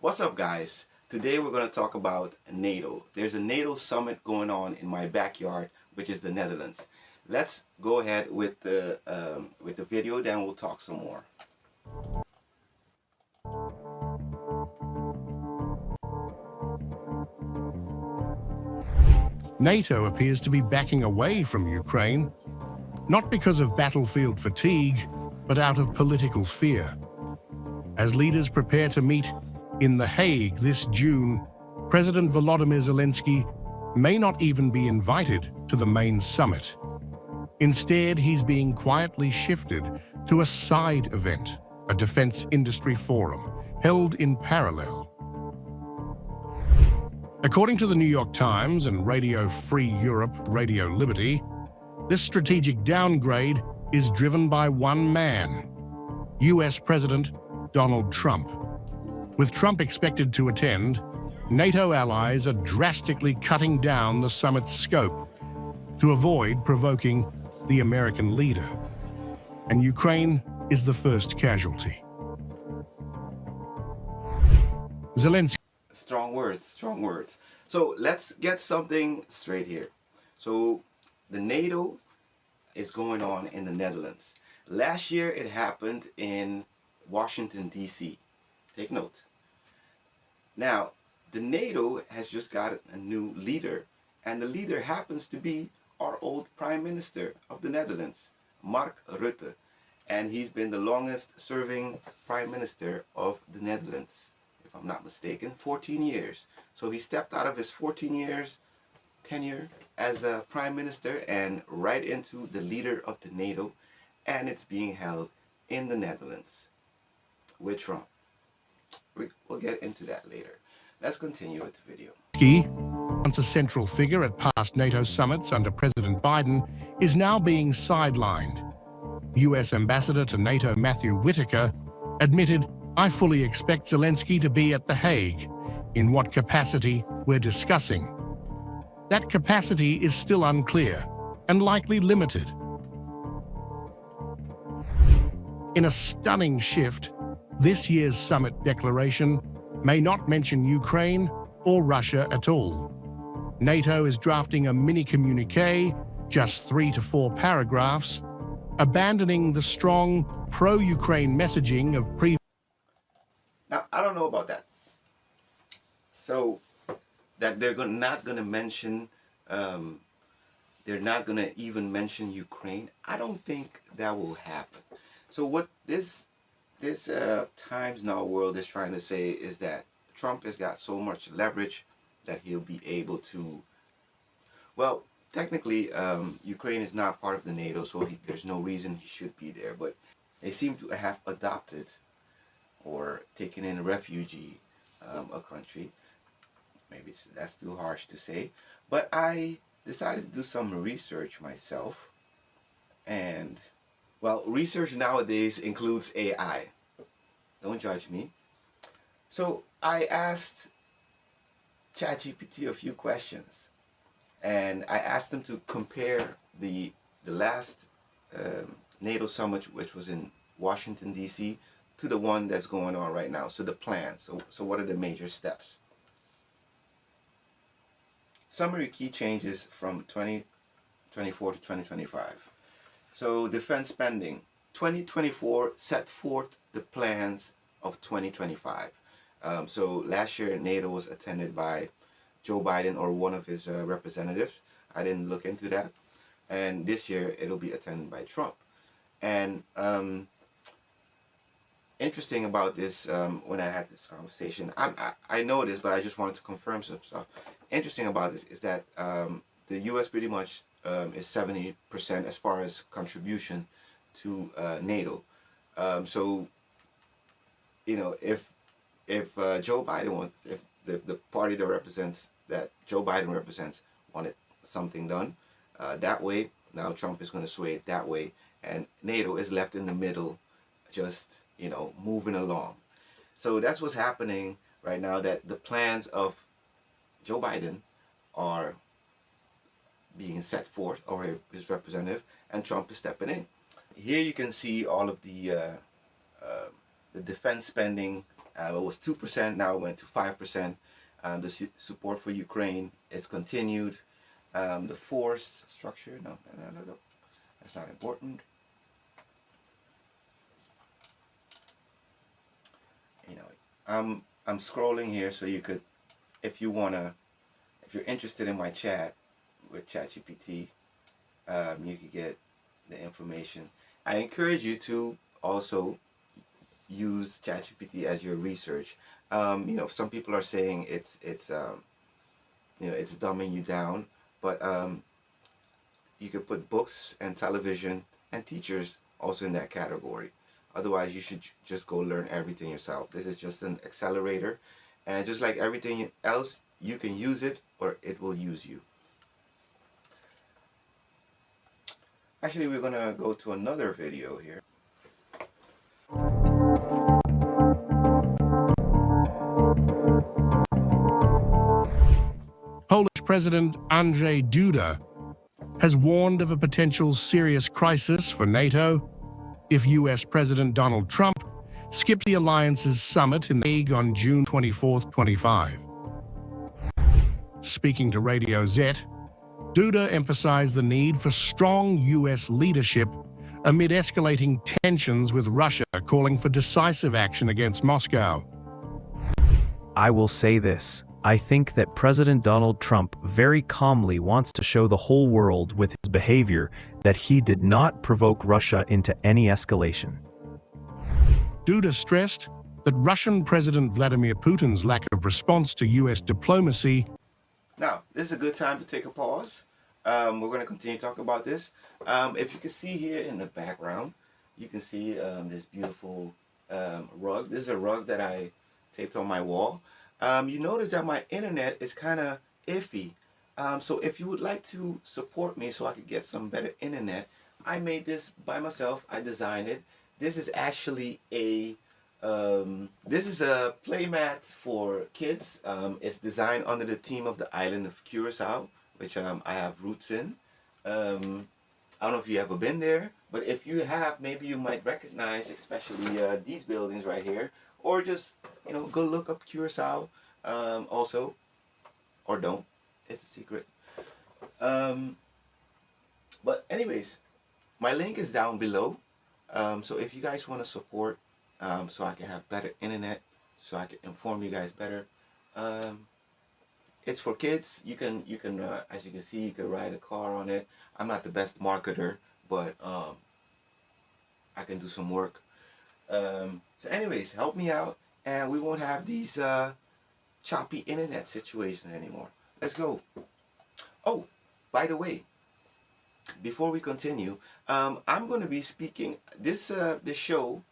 What's up, guys? Today we're going to talk about NATO. There's a NATO summit going on in my backyard, which is the Netherlands. Let's go ahead with the video, then we'll talk some more. NATO appears to be backing away from Ukraine, not because of battlefield fatigue, but out of political fear. As leaders prepare to meet in The Hague this June, President Volodymyr Zelensky may not even be invited to the main summit. Instead, he's being quietly shifted to a side event, a defense industry forum, held in parallel. According to the New York Times and Radio Free Europe, Radio Liberty, this strategic downgrade is driven by one man, US President Donald Trump. With Trump expected to attend, NATO allies are drastically cutting down the summit's scope to avoid provoking the American leader. And Ukraine is the first casualty. Zelensky. Strong words, strong words. So let's get something straight here. So the NATO is going on in the Netherlands. Last year it happened in Washington, D.C. Take note. Now, the NATO has just got a new leader, and the leader happens to be our old Prime Minister of the Netherlands, Mark Rutte. And he's been the longest serving Prime Minister of the Netherlands, if I'm not mistaken, 14 years. So he stepped out of his 14 years tenure as a Prime Minister and right into the leader of the NATO, and it's being held in the Netherlands with Trump. We'll get into that later. Let's continue with the video. Once a central figure at past NATO summits under President Biden, is now being sidelined. US Ambassador to NATO Matthew Whitaker admitted, "I fully expect Zelensky to be at The Hague. In what capacity, we're discussing." That capacity is still unclear and likely limited. In a stunning shift, this year's summit declaration may not mention Ukraine or Russia at all. NATO is drafting a mini communique, just 3 to 4 paragraphs, abandoning the strong pro-Ukraine messaging of previous. Now, I don't know about that. So, that they're not going to mention, they're not going to even mention Ukraine. I don't think that will happen. So what this Times Now world is trying to say is that Trump has got so much leverage that he'll be able to, well, technically, Ukraine is not part of the NATO, so there's no reason he should be there. But they seem to have adopted or taken in a refugee, a country. Maybe that's too harsh to say. But I decided to do some research myself. And, well, research nowadays includes AI. Don't judge me. So I asked ChatGPT a few questions. And I asked them to compare the last NATO summit, which was in Washington, D.C., to the one that's going on right now. So the plans. So what are the major steps? Summary key changes from 2024 to 2025. So defense spending. 2024 set forth the plans of 2025. So last year NATO was attended by Joe Biden or one of his representatives. I didn't look into that. And this year it'll be attended by Trump. And interesting about this, when I had this conversation, I know this, but I just wanted to confirm some stuff. Interesting about this is that the U.S. pretty much is 70% as far as contribution to NATO. So, you know, if Joe Biden wants, if the party that Joe Biden represents wanted something done that way, now Trump is going to sway it that way, and NATO is left in the middle, just, you know, moving along. So that's what's happening right now, that the plans of Joe Biden are being set forth, or his representative, and Trump is stepping in. Here you can see all of the defense spending It was 2%, now it went to 5%. The support for Ukraine is continued. The force structure, no, that's not important. You know, I'm scrolling here, so you could, if you're interested in my chat with ChatGPT, you could get the information. I encourage you to also use ChatGPT as your research. Some people are saying it's dumbing you down, but you could put books and television and teachers also in that category. Otherwise, you should just go learn everything yourself. This is just an accelerator, and just like everything else, you can use it or it will use you. Actually, we're gonna go to another video here. Polish President Andrzej Duda has warned of a potential serious crisis for NATO if US President Donald Trump skips the alliance's summit in The Hague on June 24, 25. Speaking to Radio Z, Duda emphasized the need for strong US leadership amid escalating tensions with Russia, calling for decisive action against Moscow. I will say this. I think that President Donald Trump very calmly wants to show the whole world with his behavior that he did not provoke Russia into any escalation. Duda stressed that Russian President Vladimir Putin's lack of response to US diplomacy. Now, this is a good time to take a pause. We're going to continue to talk about this. If you can see here in the background, you can see this beautiful rug. This is a rug that I taped on my wall. You notice that my internet is kind of iffy. So if you would like to support me so I could get some better internet, I made this by myself. I designed it. This is actually a playmat for kids. It's designed under the theme of the island of Curacao, which I have roots in. I don't know if you ever been there, but if you have, maybe you might recognize, especially these buildings right here, or just go look up Curacao also, or don't. It's a secret. But anyways, my link is down below. So if you guys want to support, so I can have better internet, so I can inform you guys better. It's for kids. You can as you can see, you can ride a car on it. I'm not the best marketer, but I can do some work. So anyways, help me out, and we won't have these choppy internet situations anymore. Let's go. Oh, by the way, before we continue, I'm going to be speaking. This show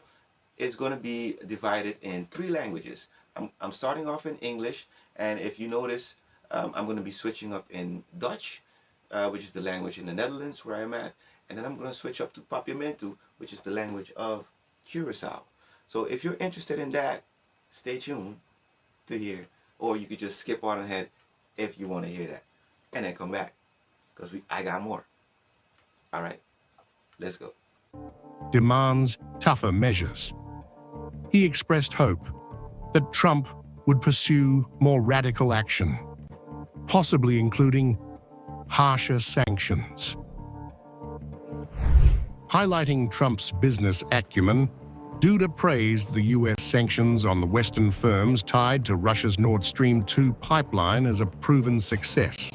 is going to be divided in 3 languages. I'm starting off in English, and if you notice, I'm going to be switching up in Dutch, which is the language in the Netherlands where I'm at, and then I'm going to switch up to Papiamentu, which is the language of Curacao. So if you're interested in that, stay tuned to hear, or you could just skip on ahead if you want to hear that, and then come back, because I got more. All right, let's go. Demands tougher measures. He expressed hope that Trump would pursue more radical action, possibly including harsher sanctions. Highlighting Trump's business acumen, Duda praised the U.S. sanctions on the Western firms tied to Russia's Nord Stream 2 pipeline as a proven success.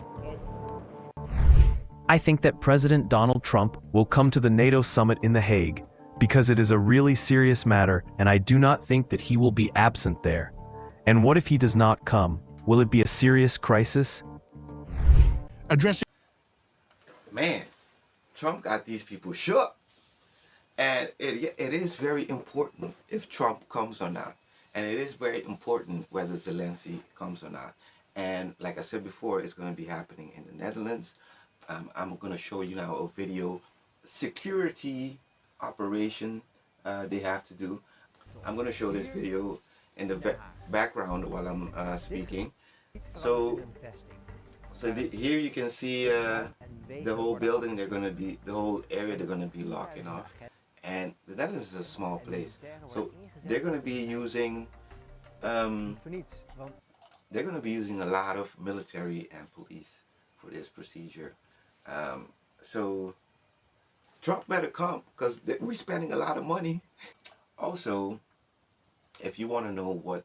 I think that President Donald Trump will come to the NATO summit in The Hague because it is a really serious matter, and I do not think that he will be absent there. And what if he does not come? Will it be a serious crisis? Addressing Man, Trump got these people shook. And it is very important if Trump comes or not. And it is very important whether Zelensky comes or not. And like I said before, it's going to be happening in the Netherlands. I'm going to show you now a video, security operation they have to do. I'm going to show this video in the background while I'm speaking. So here you can see the whole building. The whole area they're going to be locking off. And the Netherlands is a small place, so they're going to be using Um, Voor niets. Want they're going to be using a lot of military and police for this procedure. So Trump better come because we're spending a lot of money. Also, if you want to know what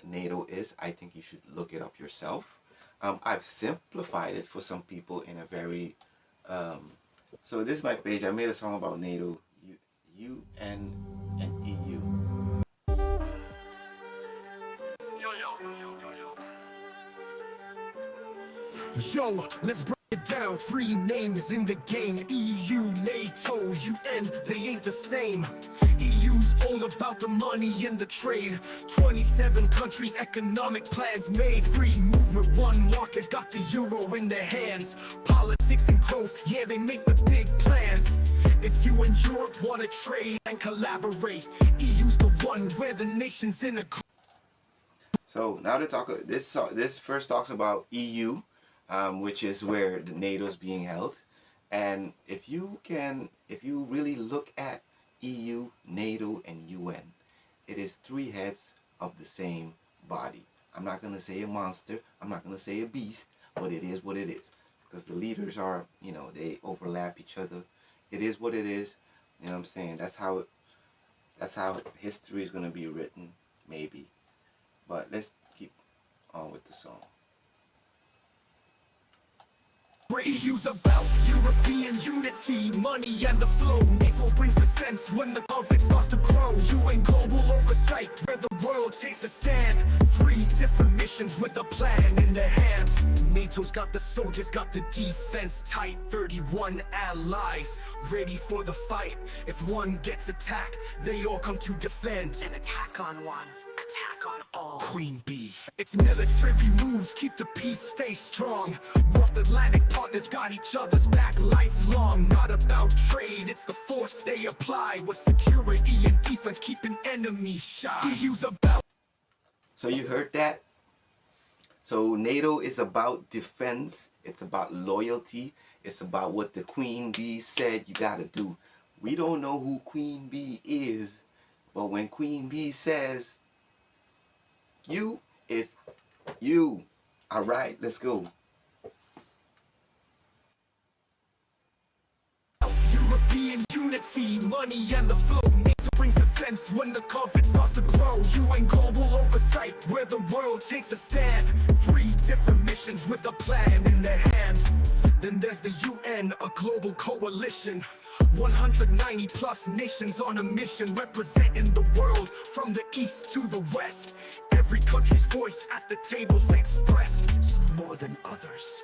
NATO is, I think you should look it up yourself. I've simplified it for some people in a very... so this is my page. I made a song about NATO, UN, and EU. Yo, let's break it down. Three names in the game: EU, NATO, UN. They ain't the same. EU's all about the money and the trade. 27 countries, economic plans made. Free movement, one market, got the euro in their hands. Politics and growth, yeah, they make the big plans. If you and Europe wanna trade and collaborate, EU's the one where the nations in a... So now to talk, this first talks about EU, which is where the NATO is being held. And if you really look at EU, NATO, and UN, it is three heads of the same body. I'm not going to say a monster, I'm not going to say a beast, but it is what it is. Because the leaders are, they overlap each other. It is what it is. You know what I'm saying? That's how history is going to be written, maybe. But let's keep on with the song. EU's about European unity, money and the flow. NAVO brings defense when the conflict starts to grow. UN global oversight where the world takes a stand. Three different missions with a plan in their hand. NATO's got the soldiers, got the defense tight. 31 allies ready for the fight. If one gets attacked, they all come to defend. An attack on one, attack on all. Queen Bee. It's military moves, keep the peace, stay strong. North Atlantic partners got each other's back lifelong. Not about trade, it's the force they apply. With security and defense, keeping enemies shy. EU's about... So you heard that? So NATO is about defense, it's about loyalty, it's about what the Queen Bee said you gotta do. We don't know who Queen Bee is, but when Queen Bee says you, it's you. All right, let's go. European unity, money and the flow. NATO brings defense when the conflict starts to grow. UN global oversight where the world takes a stand. Three different missions with a plan in their hand. Then there's the UN, a global coalition. 190 plus nations on a mission, representing the world from the east to the west. Every country's voice at the table's expressed, more than others.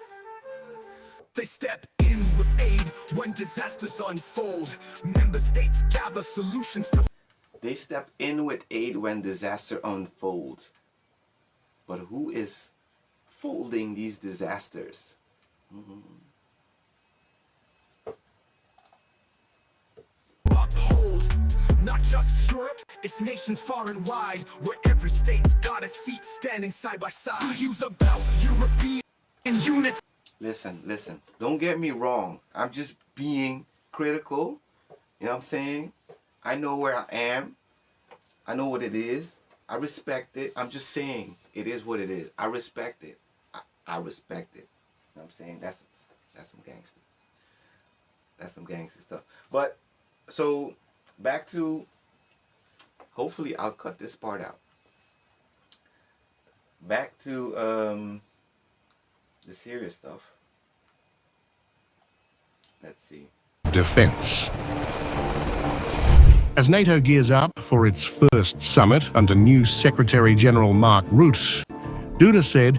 They step in with aid when disasters unfold. Member states gather solutions to... They step in with aid when disaster unfolds. But who is folding these disasters? Uphold not just Europe, it's nations far and wide, where every state's got a seat standing side by side. EU's about European unity. Listen, don't get me wrong. I'm just being critical. You know what I'm saying? I know where I am. I know what it is. I respect it. I'm just saying it is what it is. I respect it. I respect it. You know what I'm saying? That's some gangster. That's some gangster stuff. But so back to, hopefully I'll cut this part out. Back to the serious stuff. Let's see. Defense. As NATO gears up for its first summit under new Secretary General Mark Rutte, Duda said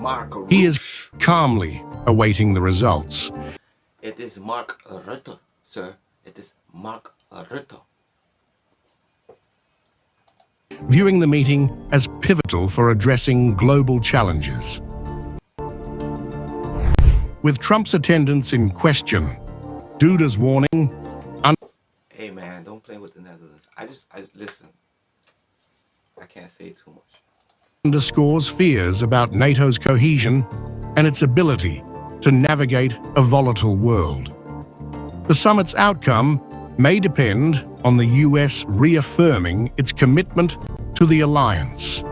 he is calmly awaiting the results. It is Mark Rutte, sir. It is Mark Rutte. Viewing the meeting as pivotal for addressing global challenges. With Trump's attendance in question, Duda's warning... Hey man, don't play with the Netherlands. I listen. I can't say too much. ...underscores fears about NATO's cohesion and its ability to navigate a volatile world. The summit's outcome may depend on the US reaffirming its commitment to the alliance.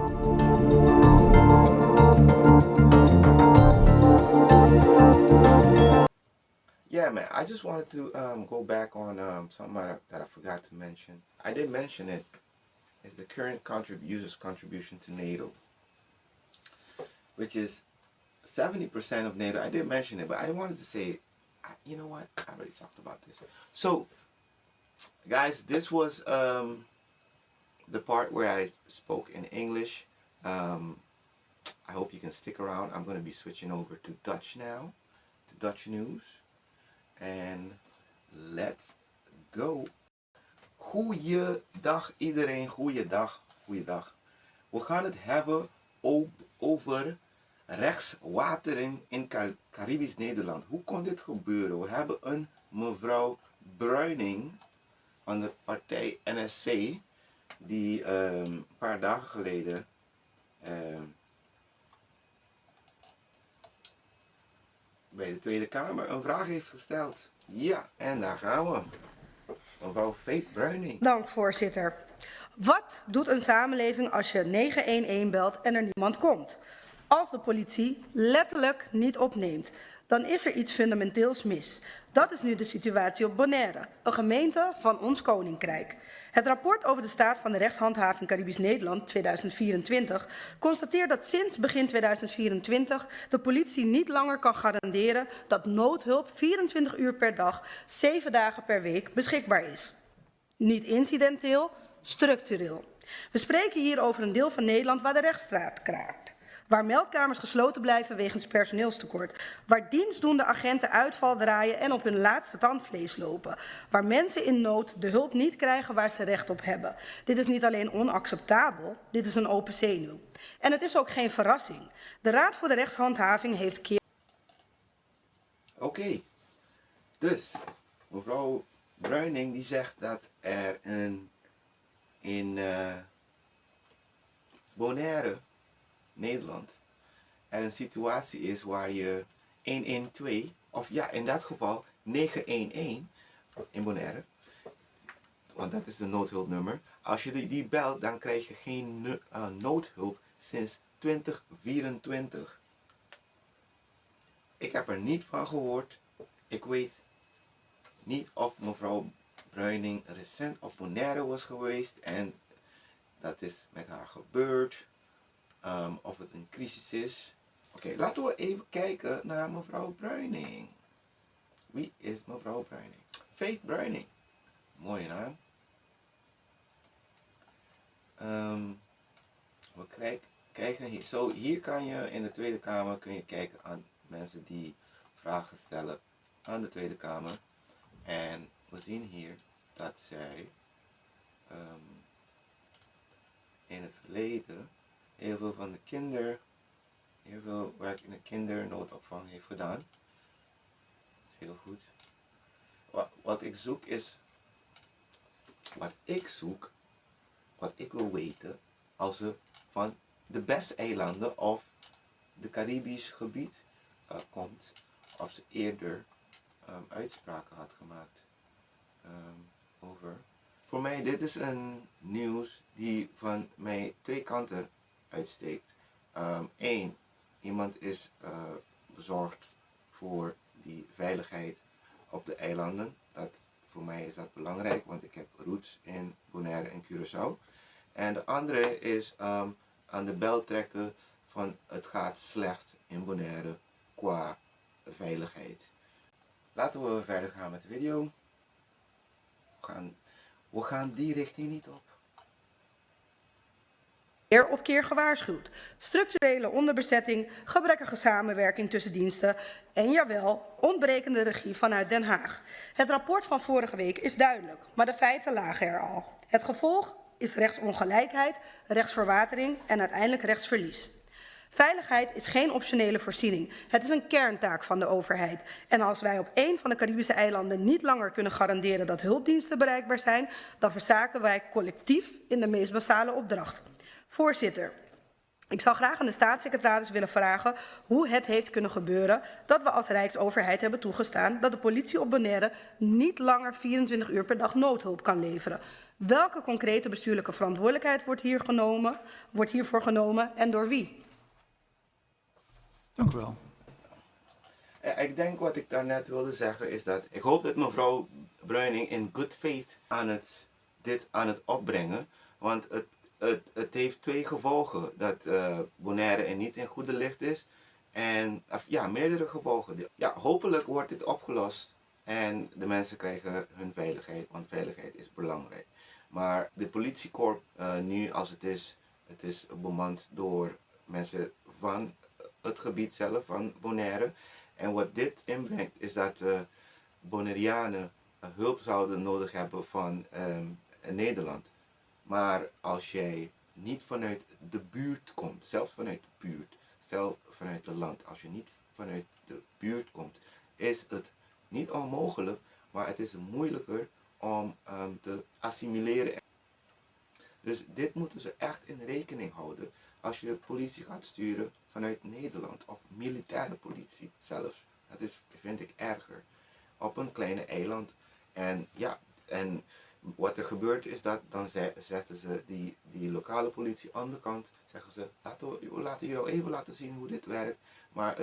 yeah, man. I just wanted to go back on something that I forgot to mention. I did mention it. Is the current users' contribution to NATO, which is 70% of NATO. I did mention it, but I wanted to say, you know what? I already talked about this. So, guys, this was the part where I spoke in English. I hope you can stick around. I'm going to be switching over to Dutch now, to Dutch news. And let's go. Goeiedag iedereen, goeiedag, goeiedag. We gaan het hebben over rechtswatering in Caribisch Nederland. Hoe kon dit gebeuren? We hebben een mevrouw Bruining van de partij NSC, die een paar dagen geleden bij de Tweede Kamer een vraag heeft gesteld. Ja, en daar gaan we. Mevrouw Veet Bruining. Dank, voorzitter. Wat doet een samenleving als je 911 belt en er niemand komt? Als de politie letterlijk niet opneemt, dan is er iets fundamenteels mis. Dat is nu de situatie op Bonaire, een gemeente van ons koninkrijk. Het rapport over de staat van de rechtshandhaving Caribisch Nederland 2024 constateert dat sinds begin 2024 de politie niet langer kan garanderen dat noodhulp 24 uur per dag, 7 dagen per week beschikbaar is. Niet incidenteel, structureel. We spreken hier over een deel van Nederland waar de rechtsstraat kraakt. Waar meldkamers gesloten blijven wegens personeelstekort. Waar dienstdoende agenten uitval draaien en op hun laatste tandvlees lopen. Waar mensen in nood de hulp niet krijgen waar ze recht op hebben. Dit is niet alleen onacceptabel, dit is een open zenuw. En het is ook geen verrassing. De Raad voor de Rechtshandhaving heeft Oké. Dus, mevrouw Bruining die zegt dat er in Bonaire, Nederland, er een situatie is waar je 112, of ja, in dat geval 911 in Bonaire, want dat is de noodhulpnummer. Als je die belt, dan krijg je geen noodhulp sinds 2024. Ik heb er niet van gehoord. Ik weet niet of mevrouw Bruining recent op Bonaire was geweest en dat is met haar gebeurd. Of het een crisis is. Oké, laten we even kijken naar mevrouw Bruining. Wie is mevrouw Bruining? Veet Bruining. Mooie naam. We kijken hier. Zo, hier kan je in de Tweede Kamer kun je kijken aan mensen die vragen stellen aan de Tweede Kamer. En we zien hier dat zij in het verleden heel veel werk in de kindernoodopvang heeft gedaan. Heel goed. Wat ik wil weten, als ze van de beste eilanden of de Caribisch gebied komt, of ze eerder uitspraken had gemaakt over. Voor mij, dit is een nieuws die van mij twee kanten uitsteekt. Eén, iemand is bezorgd voor die veiligheid op de eilanden. Voor mij is dat belangrijk, want ik heb roots in Bonaire en Curaçao. En de andere is aan de bel trekken van het gaat slecht in Bonaire qua veiligheid. Laten we verder gaan met de video. We gaan die richting niet op. keer op keer gewaarschuwd. Structurele onderbezetting, gebrekkige samenwerking tussen diensten en jawel, ontbrekende regie vanuit Den Haag. Het rapport van vorige week is duidelijk, maar de feiten lagen er al. Het gevolg is rechtsongelijkheid, rechtsverwatering en uiteindelijk rechtsverlies. Veiligheid is geen optionele voorziening. Het is een kerntaak van de overheid. En als wij op één van de Caribische eilanden niet langer kunnen garanderen dat hulpdiensten bereikbaar zijn, dan verzaken wij collectief in de meest basale opdracht. Voorzitter, ik zou graag aan de staatssecretaris willen vragen hoe het heeft kunnen gebeuren dat we als Rijksoverheid hebben toegestaan dat de politie op Bonaire niet langer 24 uur per dag noodhulp kan leveren. Welke concrete bestuurlijke verantwoordelijkheid wordt hiervoor genomen en door wie? Dank u wel. Ik denk wat ik daarnet wilde zeggen is dat ik hoop dat mevrouw Bruining in good faith dit aan het opbrengen. Want het heeft twee gevolgen. Dat Bonaire er niet in goede licht is. En ja, meerdere gevolgen. Ja, hopelijk wordt dit opgelost. En de mensen krijgen hun veiligheid. Want veiligheid is belangrijk. Maar de politiekorps nu als het is bemand door mensen van het gebied zelf, van Bonaire. En wat dit inbrengt is dat Bonaireanen hulp zouden nodig hebben van Nederland. Maar als jij niet vanuit de buurt komt, zelfs vanuit de buurt, stel vanuit het land, als je niet vanuit de buurt komt, is het niet onmogelijk, maar het is moeilijker om te assimileren. Dus dit moeten ze echt in rekening houden als je politie gaat sturen vanuit Nederland of militaire politie zelfs. Dat vind ik erger. Op een kleine eiland. En ja, en wat er gebeurt is dat dan zetten ze die lokale politie aan de kant. Zeggen ze, laten we jou even laten zien hoe dit werkt. Maar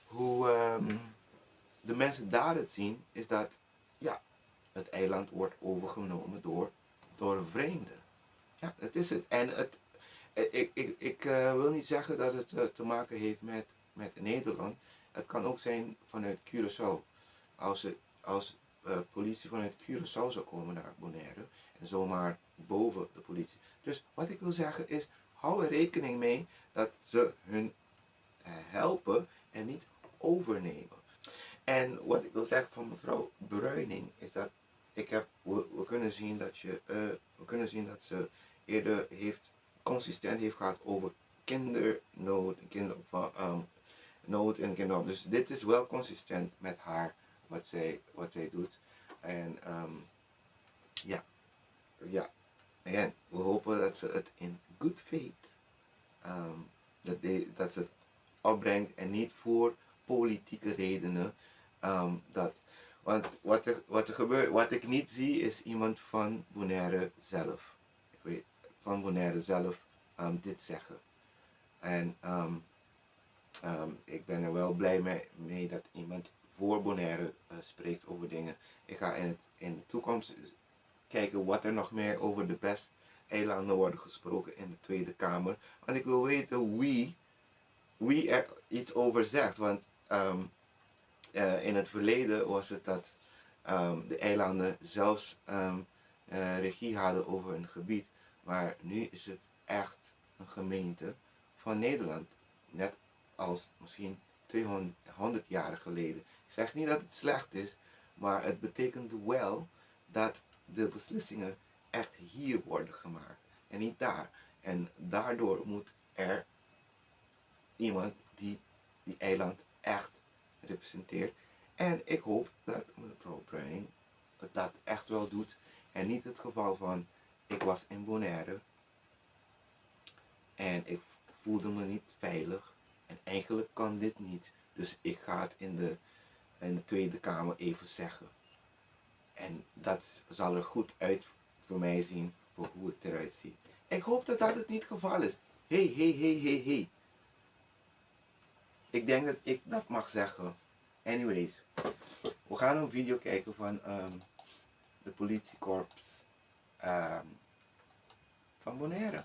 hoe de mensen daar het zien is dat ja, het eiland wordt overgenomen door een vreemde. Ja, dat is het. En ik wil niet zeggen dat het te maken heeft met Nederland. Het kan ook zijn vanuit Curaçao. Als politie vanuit Curaçao zou komen naar Bonaire en zomaar boven de politie. Dus wat ik wil zeggen is, hou er rekening mee dat ze hun helpen en niet overnemen. En wat ik wil zeggen van mevrouw Bruining is dat we kunnen zien dat ze eerder consistent heeft gehad over kindernood en kinderopvang. Dus dit is wel consistent met haar wat zij doet. En en we hopen dat ze het in good faith dat ze het opbrengt en niet voor politieke redenen. Want wat er gebeurt, wat ik niet zie is iemand van Bonaire zelf. Ik weet van Bonaire zelf dit zeggen. En ik ben er wel blij mee dat iemand voor Bonaire spreekt over dingen. Ik ga in de toekomst kijken wat er nog meer over de Best-eilanden worden gesproken in de Tweede Kamer. Want ik wil weten wie er iets over zegt. Want in het verleden was het dat de eilanden zelfs regie hadden over een gebied. Maar nu is het echt een gemeente van Nederland. Net als misschien 200 jaar geleden. Ik zeg niet dat het slecht is, maar het betekent wel dat de beslissingen echt hier worden gemaakt en niet daar. En daardoor moet er iemand die eiland echt representeert. En ik hoop dat mevrouw Bruining dat echt wel doet. En niet het geval van, ik was in Bonaire en ik voelde me niet veilig. En eigenlijk kan dit niet. Dus ik ga het in de Tweede Kamer even zeggen. En dat zal er goed uit voor mij zien, voor hoe het eruit ziet. Ik hoop dat het niet het geval is. Hey. Ik denk dat ik dat mag zeggen. Anyways. We gaan een video kijken van de politiekorps van Bonaire.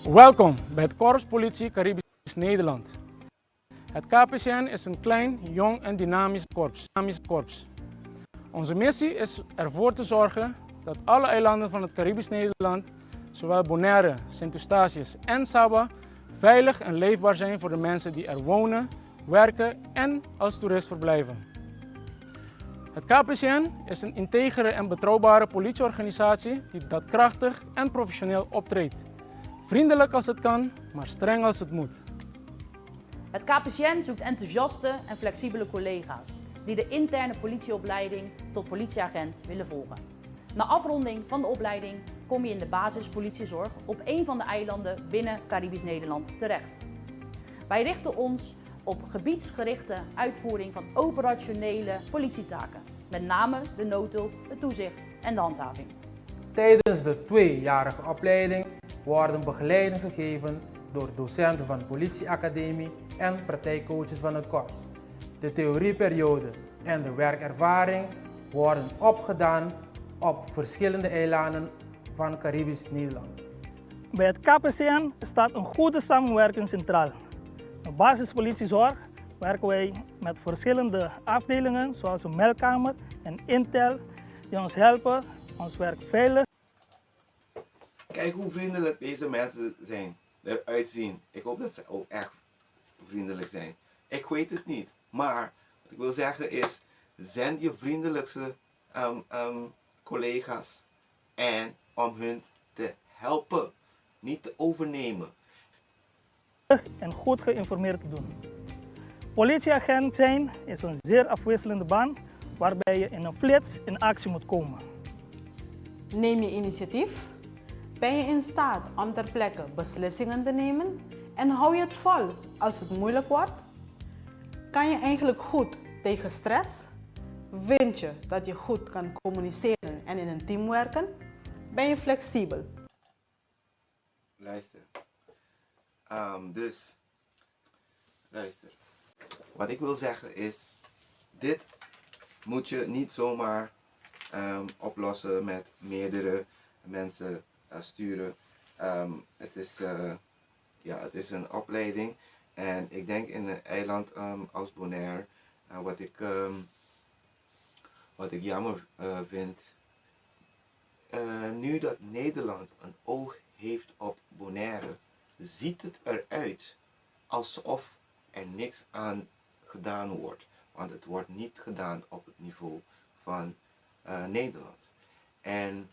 Welkom bij het Korps Politie Caribisch Nederland. Het KPCN is een klein, jong en dynamisch korps. Onze missie is ervoor te zorgen dat alle eilanden van het Caribisch Nederland, zowel Bonaire, Sint-Eustatius en Saba, veilig en leefbaar zijn voor de mensen die er wonen, werken en als toerist verblijven. Het KPCN is een integere en betrouwbare politieorganisatie die daadkrachtig en professioneel optreedt. Vriendelijk als het kan, maar streng als het moet. Het KPCN zoekt enthousiaste en flexibele collega's die de interne politieopleiding tot politieagent willen volgen. Na afronding van de opleiding kom je in de basispolitiezorg op een van de eilanden binnen Caribisch Nederland terecht. Wij richten ons op gebiedsgerichte uitvoering van operationele politietaken, met name de noodhulp, het toezicht en de handhaving. Tijdens de 2-jarige opleiding worden begeleiding gegeven door docenten van de politieacademie en praktijkcoaches van het korps. De theorieperiode en de werkervaring worden opgedaan op verschillende eilanden van Caribisch Nederland. Bij het KPCN staat een goede samenwerking centraal. De basispolitiezorg werken wij met verschillende afdelingen zoals de meldkamer en Intel die ons helpen ons werk veilig. Kijk hoe vriendelijk deze mensen zijn, eruit zien. Ik hoop dat ze ook echt vriendelijk zijn. Ik weet het niet, maar wat ik wil zeggen is, zend je vriendelijkste collega's en om hun te helpen, niet te overnemen. En goed geïnformeerd te doen. Politieagent zijn is een zeer afwisselende baan waarbij je in een flits in actie moet komen. Neem je initiatief? Ben je in staat om ter plekke beslissingen te nemen? En hou je het vol als het moeilijk wordt? Kan je eigenlijk goed tegen stress? Vind je dat je goed kan communiceren en in een team werken? Ben je flexibel? Luister. Luister. Wat ik wil zeggen is, dit moet je niet zomaar oplossen met meerdere mensen sturen. Het is een opleiding en ik denk in een eiland als Bonaire, wat ik jammer vind, nu dat Nederland een oog heeft op Bonaire, ziet het eruit alsof er niks aan gedaan wordt. Want het wordt niet gedaan op het niveau van Nederland. En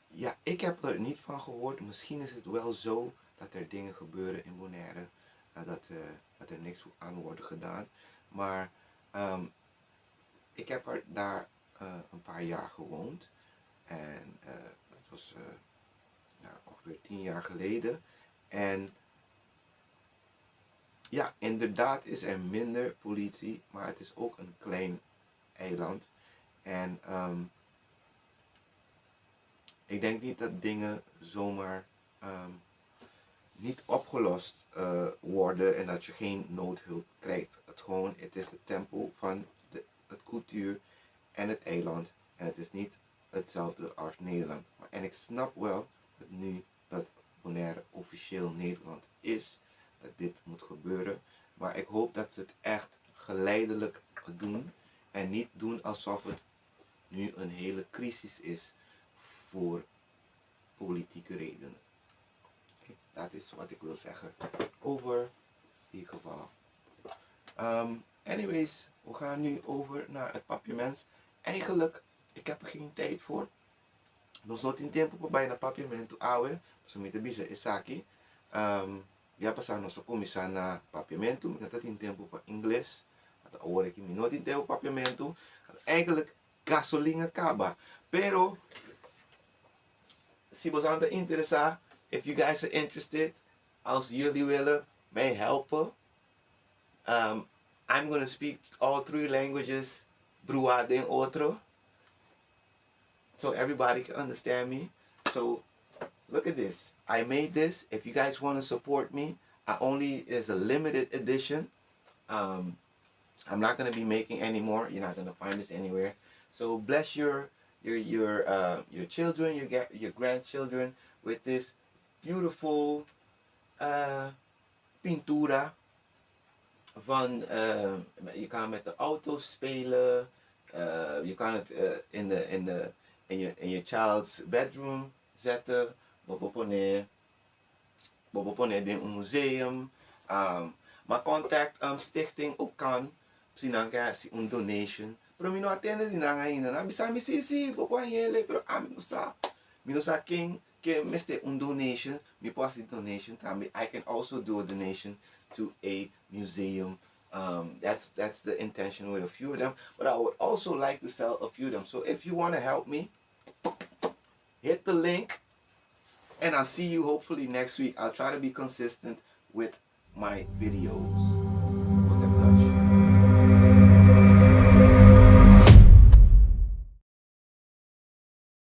ja, ik heb er niet van gehoord. Misschien is het wel zo dat er dingen gebeuren in Bonaire. Dat er niks aan wordt gedaan. Maar ik heb daar een paar jaar gewoond. En dat was ongeveer 10 jaar geleden. En ja, inderdaad is er minder politie, maar het is ook een klein eiland. En ik denk niet dat dingen zomaar niet opgelost worden en dat je geen noodhulp krijgt. Het is de tempo van het cultuur en het eiland. En het is niet hetzelfde als Nederland. En ik snap wel dat nu dat Bonaire officieel Nederland is, dat dit moet gebeuren. Maar ik hoop dat ze het echt geleidelijk doen en niet doen alsof het nu een hele crisis is voor politieke redenen. Okay, dat is wat ik wil zeggen over die geval. Anyways, we gaan nu over naar het papiamento. Eigenlijk, ik heb er geen tijd voor. Nós não tem tempo para ir na papiamento awe, so me bisa isaki. Já passar nosso começar na papiamento, mas não tem tempo para inglês. Até agora que não tem tempo para papiamento. Eigenlijk gasolina acaba. Pero se você anda interessado, if you guys are interested, als jullie willen mij helpen, I'm gonna speak all 3 languages, bruade en otro. So everybody can understand me. So look at this. I made this. If you guys want to support me, there's a limited edition. I'm not going to be making any more. You're not going to find this anywhere. So bless your children, your grandchildren with this beautiful pintura. Je kan met de auto spelen. Je kan het in je child's bedroom zetten. Bobo pone in een museum. Maar contact stichting ook kan. Sinanga si een donation. Pero mi no atende di nanga ina na bisa mi si bobo anyele pero minusa king ke meste een donation. Mi post donation tambi. I can also do a donation to a museum. That's the intention with a few of them. But I would also like to sell a few of them. So if you want to help me, hit the link. And I'll see you hopefully next week. I'll try to be consistent with my videos.